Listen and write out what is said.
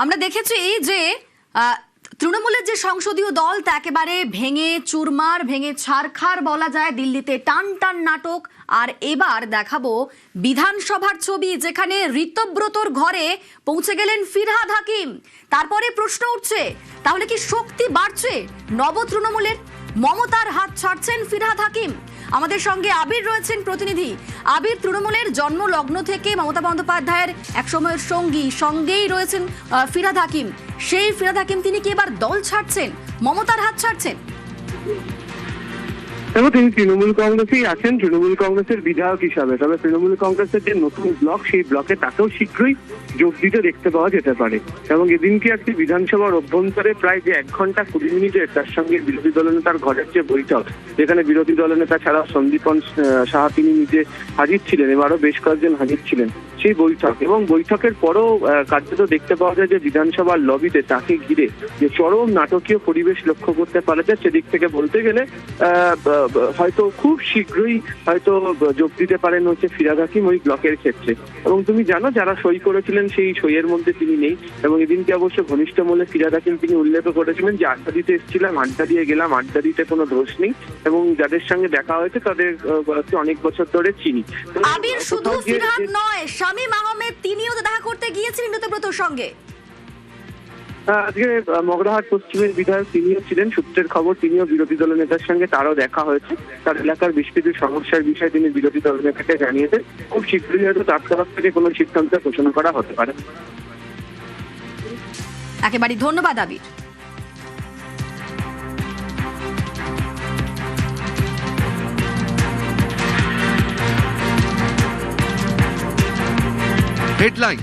আমরা দেখেছি যে তৃণমূলের যে সংসদীয় দল তা একেবারে ভেঙে চুরমার ভেঙে ছারখার বলা যায়। দিল্লিতে টান টান নাটক। আর এবার দেখাবো বিধানসভার ছবি, যেখানে ঋতব্রতর ঘরে পৌঁছে গেলেন ফিরহাদ হাকিম। তারপরে প্রশ্ন উঠছে, তাহলে কি শক্তি বাড়ছে নব তৃণমূলের? মমতার হাত ছাড়ছেন ফিরহাদ হাকিম। আমাদের সঙ্গে আবির রয়েছেন প্রতিনিধি। আবির, তৃণমূলের জন্মলগ্ন থেকে মমতা বন্দ্যোপাধ্যায়ের একসময়ের সঙ্গেই রয়েছেন ফিরহাদ হাকিম। সেই ফিরহাদ হাকিম তিনি কি এবার দল ছাড়ছেন, মমতার হাত ছাড়ছেন? দেখো, তিনি তৃণমূল কংগ্রেসেই আছেন, তৃণমূল কংগ্রেসের বিধায়ক হিসাবে। তবে তৃণমূল কংগ্রেসের যে নতুন ব্লক, সেই ব্লকে তাকেও শীঘ্রই যোগ দিতে দেখতে পাওয়া যেতে পারে। এবং এদিনকে একটি বিধানসভার অভ্যন্তরে প্রায় যে 1 ঘন্টা 20 মিনিটের তার সঙ্গে বিরোধী দলনেতার ঘরের যে বৈঠক, যেখানে বিরোধী দলনেতা ছাড়া সন্দীপন সাহা তিনি নিজে হাজির ছিলেন এবং আরো বেশ কয়েকজন হাজির ছিলেন সেই বৈঠক। এবং বৈঠকের পরও কার্যত দেখতে পাওয়া যায় যে বিধানসভার লবিতে তাকে ঘিরে যে চরম নাটকীয় পরিবেশ লক্ষ্য করতে পারা যায়। সেদিক থেকে বলতে গেলে হয়তো খুব শীঘ্রই হয়তো যোগ দিতে পারেন হচ্ছে ফিরহাদ হাকিম ওই ব্লকের ক্ষেত্রে। এবং তুমি জানো, যারা সই করেছিলেন সেই সইয়ের মধ্যে তিনি নেই। এবং এদিনকে অবশ্য ঘনিষ্ঠ মূলে ফিরহাদ হাকিম তিনি উল্লেখ করেছিলেন যে আড্ডা দিতে এসেছিলাম, আড্ডা দিয়ে গেলাম, আড্ডা দিতে কোনো দোষ নেই এবং যাদের সঙ্গে দেখা হয়েছে তাদের অনেক বছর ধরে চিনি। আবির, শুধু ফিরহাদ নয়, শামীম আহমেদ তিনিও তো দেখা করতে গিয়েছিলেন ঋতব্রতর সঙ্গে। আজকে মগরাহাট পশ্চিমের বিধায়ক তিনিও ছিলেন। সূত্রের খবর তিনিও বিরোধী দলের নেতার সঙ্গে তারও দেখা হয়েছে। তার এলাকার বেশ কিছু সমস্যার বিষয়ে তিনি বিরোধী দলের নেতাকে জানিয়েছেন। খুব শীঘ্রই হয়তো তার তরফ থেকে কোনো সিদ্ধান্ত ঘোষণা করা হতে পারে। একেবারে ধন্যবাদ আবির। হেডলাইন।